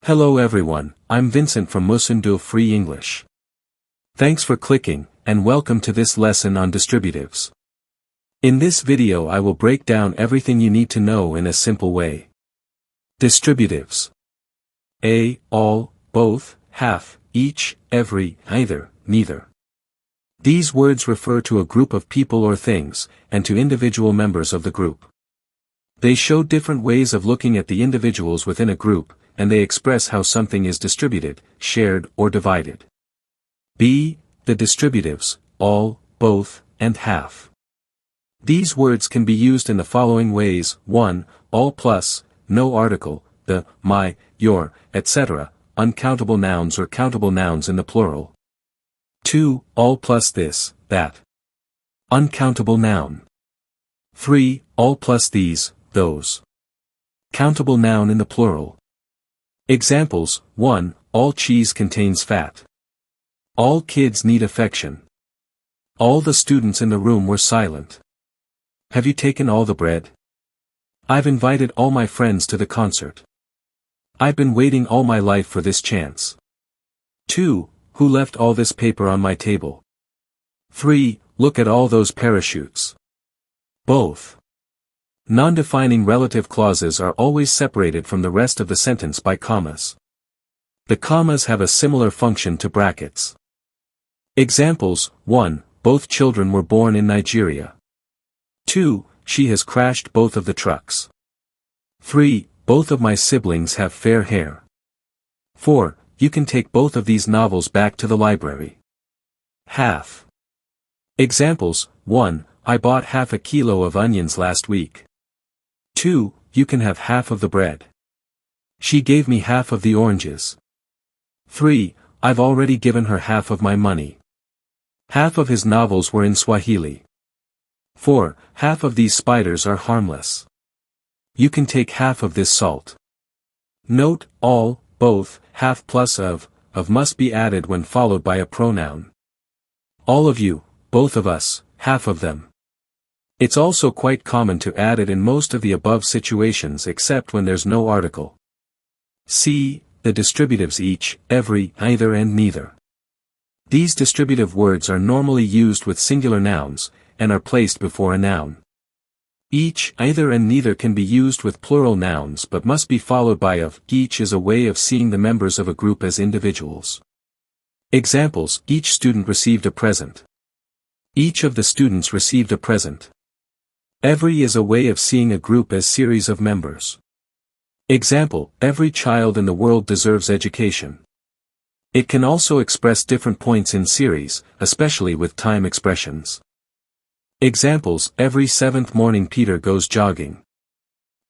Hello everyone, I'm Vincent from Musundu Free English. Thanks for clicking, and welcome to this lesson on distributives. In this video I will break down everything you need to know in a simple way. Distributives. A, all, both, half, each, every, either, neither. These words refer to a group of people or things, and to individual members of the group. They show different ways of looking at the individuals within a group, and they express how something is distributed, shared, or divided. B. The distributives, all, both, and half. These words can be used in the following ways: 1. All plus, no article, the, my, your, etc., uncountable nouns or countable nouns in the plural. 2. All plus this, that. Uncountable noun. 3. All plus these, those. Countable noun in the plural. Examples: 1. All cheese contains fat. All kids need affection. All the students in the room were silent. Have you taken all the bread? I've invited all my friends to the concert. I've been waiting all my life for this chance. 2. Who left all this paper on my table? 3. Look at all those parachutes. Both. Non-defining relative clauses are always separated from the rest of the sentence by commas. The commas have a similar function to brackets. Examples: 1. Both children were born in Nigeria. 2. She has crashed both of the trucks. 3. Both of my siblings have fair hair. 4. You can take both of these novels back to the library. Half. Examples: 1. I bought half a kilo of onions last week. 2. You can have half of the bread. She gave me half of the oranges. 3. I've already given her half of my money. Half of his novels were in Swahili. 4. Half of these spiders are harmless. You can take half of this salt. Note: all, both, half plus of must be added when followed by a pronoun. All of you, both of us, half of them. It's also quite common to add it in most of the above situations except when there's no article. C. The distributives each, every, either and neither. These distributive words are normally used with singular nouns, and are placed before a noun. Each, either and neither can be used with plural nouns but must be followed by of. Each is a way of seeing the members of a group as individuals. Examples: each student received a present. Each of the students received a present. Every is a way of seeing a group as series of members. Example: every child in the world deserves education. It can also express different points in series, especially with time expressions. Examples: every 7th morning Peter goes jogging.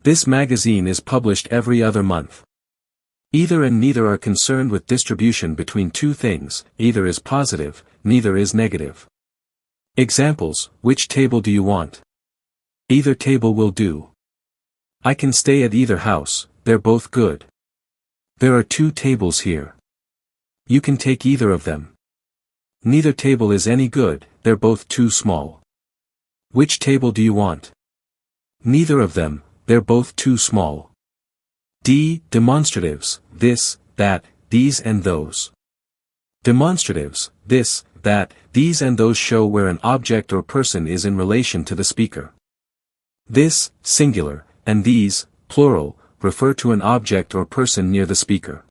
This magazine is published every other month. Either and neither are concerned with distribution between two things: either is positive, neither is negative. Examples: which table do you want? Either table will do. I can stay at either house, they're both good. There are 2 tables here. You can take either of them. Neither table is any good, they're both too small. Which table do you want? Neither of them, they're both too small. D. Demonstratives, this, that, these and those. Demonstratives, this, that, these and those show where an object or person is in relation to the speaker. This, singular, and these, plural, refer to an object or person near the speaker.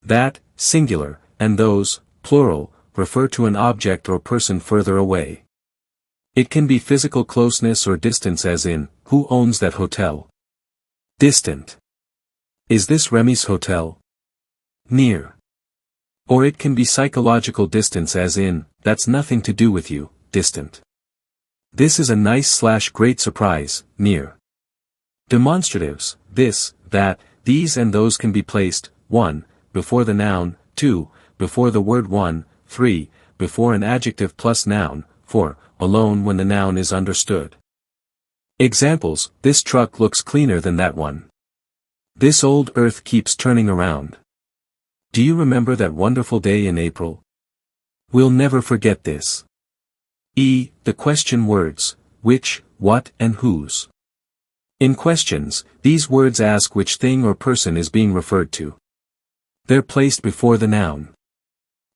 That, singular, and those, plural, refer to an object or person further away. It can be physical closeness or distance, as in, who owns that hotel? Distant. Is this Remy's hotel? Near. Or it can be psychological distance, as in, that's nothing to do with you, distant. This is a nice/great surprise, near. Demonstratives, this, that, these and those can be placed: 1. Before the noun, 2. Before the word one, 3. Before an adjective plus noun, 4. Alone when the noun is understood. Examples: this truck looks cleaner than that one. This old earth keeps turning around. Do you remember that wonderful day in April? We'll never forget this. E. The question words: which, what, and whose. In questions, these words ask which thing or person is being referred to. They're placed before the noun.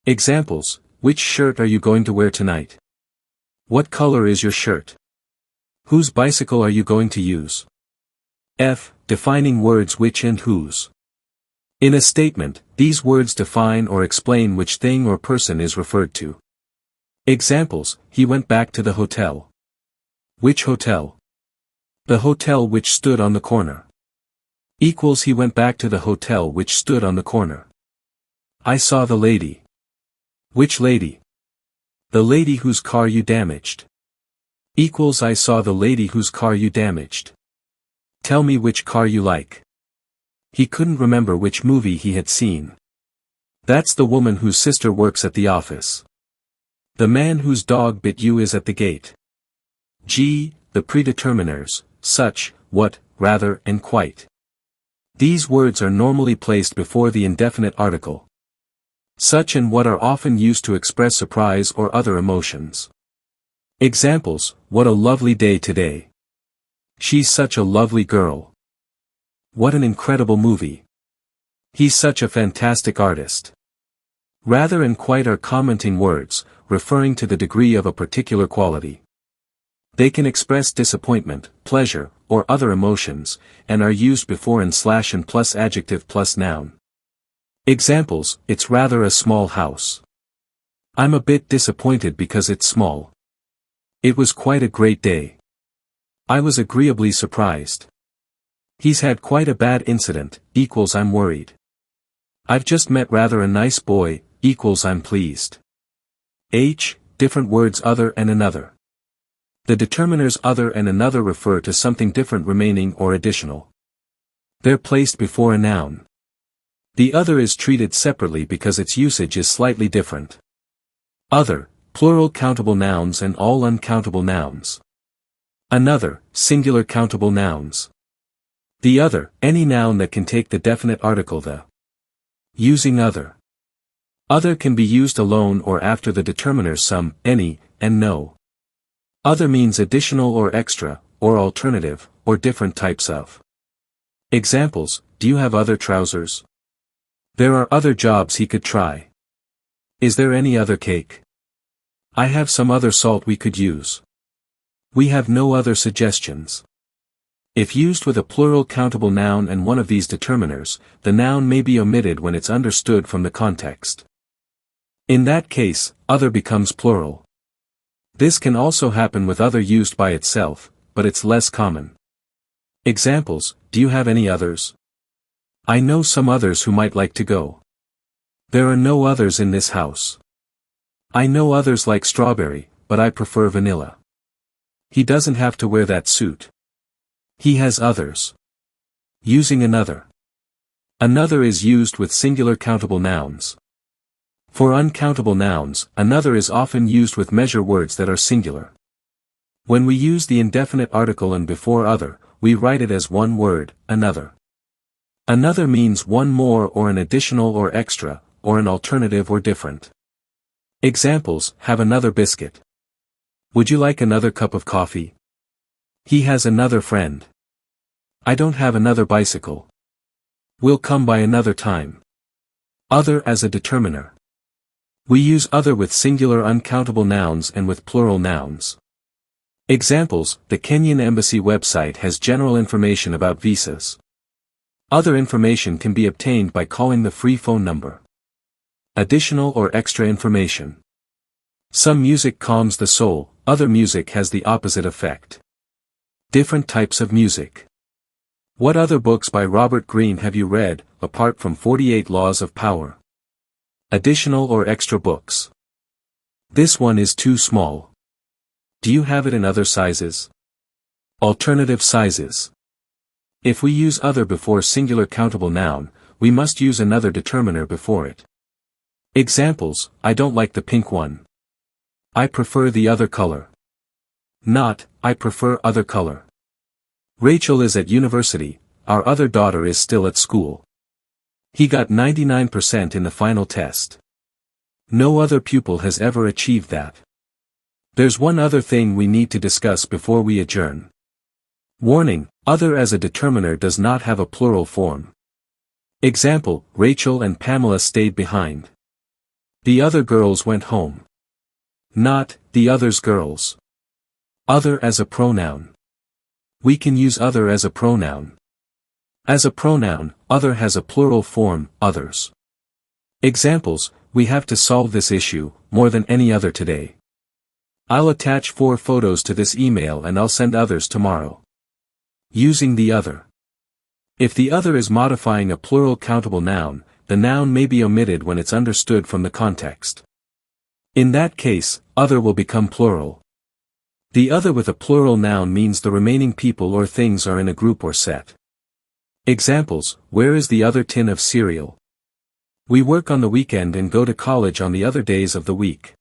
Examples: which shirt are you going to wear tonight? What color is your shirt? Whose bicycle are you going to use? F. Defining words which and whose. In a statement, these words define or explain which thing or person is referred to. Examples: he went back to the hotel. Which hotel? The hotel which stood on the corner. Equals he went back to the hotel which stood on the corner. I saw the lady. Which lady? The lady whose car you damaged. Equals I saw the lady whose car you damaged. Tell me which car you like. He couldn't remember which movie he had seen. That's the woman whose sister works at the office. The man whose dog bit you is at the gate. G. The predeterminers, such, what, rather and quite. These words are normally placed before the indefinite article. Such and what are often used to express surprise or other emotions. Examples: what a lovely day today. She's such a lovely girl. What an incredible movie. He's such a fantastic artist. Rather and quite are commenting words, referring to the degree of a particular quality. They can express disappointment, pleasure, or other emotions, and are used before and plus adjective plus noun. Examples: it's rather a small house. I'm a bit disappointed because it's small. It was quite a great day. I was agreeably surprised. He's had quite a bad incident, equals I'm worried. I've just met rather a nice boy, equals I'm pleased. H. Different words other and another. The determiners other and another refer to something different remaining or additional. They're placed before a noun. The other is treated separately because its usage is slightly different. Other, plural countable nouns and all uncountable nouns. Another, singular countable nouns. The other, any noun that can take the definite article the. Using other. Other can be used alone or after the determiners some, any, and no. Other means additional or extra, or alternative, or different types of. Examples: do you have other trousers? There are other jobs he could try. Is there any other cake? I have some other salt we could use. We have no other suggestions. If used with a plural countable noun and one of these determiners, the noun may be omitted when it's understood from the context. In that case, other becomes plural. This can also happen with other used by itself, but it's less common. Examples: do you have any others? I know some others who might like to go. There are no others in this house. I know others like strawberry, but I prefer vanilla. He doesn't have to wear that suit. He has others. Using another. Another is used with singular countable nouns. For uncountable nouns, another is often used with measure words that are singular. When we use the indefinite article and before other, we write it as one word, another. Another means one more or an additional or extra, or an alternative or different. Examples: have another biscuit. Would you like another cup of coffee? He has another friend. I don't have another bicycle. We'll come by another time. Other as a determiner. We use other with singular uncountable nouns and with plural nouns. Examples: the Kenyan Embassy website has general information about visas. Other information can be obtained by calling the free phone number. Additional or extra information. Some music calms the soul, other music has the opposite effect. Different types of music. What other books by Robert Greene have you read, apart from 48 Laws of Power? Additional or extra books. This one is too small. Do you have it in other sizes? Alternative sizes. If we use other before singular countable noun, we must use another determiner before it. Examples: I don't like the pink one. I prefer the other color. Not, I prefer other color. Rachel is at university, our other daughter is still at school. He got 99% in the final test. No other pupil has ever achieved that. There's one other thing we need to discuss before we adjourn. Warning: other as a determiner does not have a plural form. Example, Rachel and Pamela stayed behind. The other girls went home. Not, the other's girls. Other as a pronoun. We can use other as a pronoun. As a pronoun, other has a plural form, others. Examples, we have to solve this issue, more than any other today. I'll attach 4 photos to this email and I'll send others tomorrow. Using the other. If the other is modifying a plural countable noun, the noun may be omitted when it's understood from the context. In that case, other will become plural. The other with a plural noun means the remaining people or things are in a group or set. Examples, where is the other tin of cereal? We work on the weekend and go to college on the other days of the week.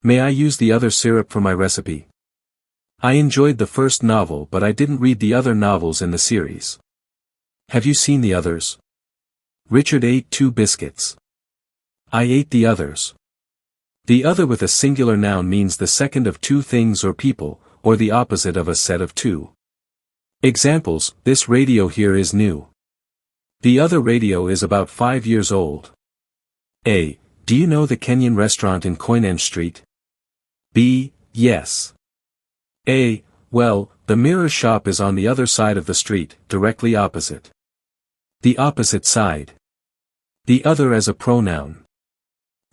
May I use the other syrup for my recipe? I enjoyed the first novel but I didn't read the other novels in the series. Have you seen the others? Richard ate 2 biscuits. I ate the others. The other with a singular noun means the second of 2 things or people, or the opposite of a set of 2. Examples, this radio here is new. The other radio is about 5 years old. A. Do you know the Kenyan restaurant in Koinange Street? B. Yes. A. Well, the mirror shop is on the other side of the street, directly opposite. The opposite side. The other as a pronoun.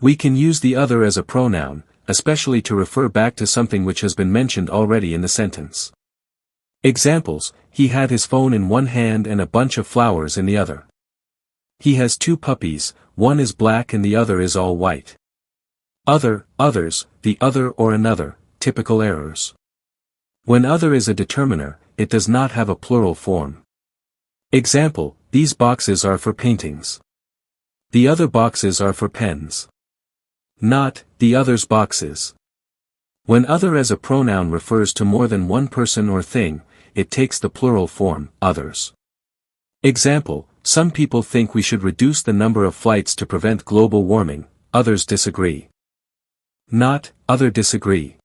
We can use the other as a pronoun, especially to refer back to something which has been mentioned already in the sentence. Examples, he had his phone in one hand and a bunch of flowers in the other. He has 2 puppies, one is black and the other is all white. Other, others, the other or another, typical errors. When other is a determiner, it does not have a plural form. Example, these boxes are for paintings. The other boxes are for pens. Not, the other's boxes. When other as a pronoun refers to more than one person or thing, it takes the plural form, others. Example, some people think we should reduce the number of flights to prevent global warming, others disagree. Not, other disagree.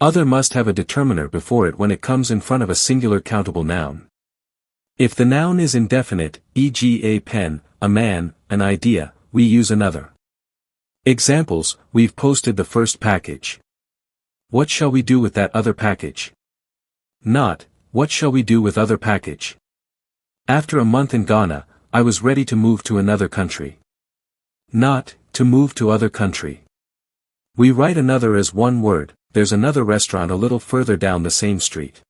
Other must have a determiner before it when it comes in front of a singular countable noun. If the noun is indefinite, e.g. a pen, a man, an idea, we use another. Examples, we've posted the first package. What shall we do with that other package? Not, what shall we do with other package? After a month in Ghana, I was ready to move to another country. Not, to move to other country. We write another as one word, there's another restaurant a little further down the same street.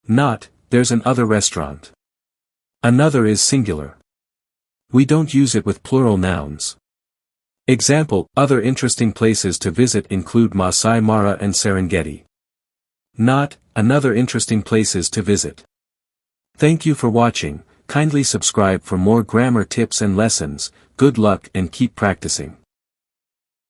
Not, there's an other restaurant. Another is singular. We don't use it with plural nouns. Example, other interesting places to visit include Masai Mara and Serengeti. Not, another interesting places to visit. Thank you for watching, kindly subscribe for more grammar tips and lessons, good luck and keep practicing.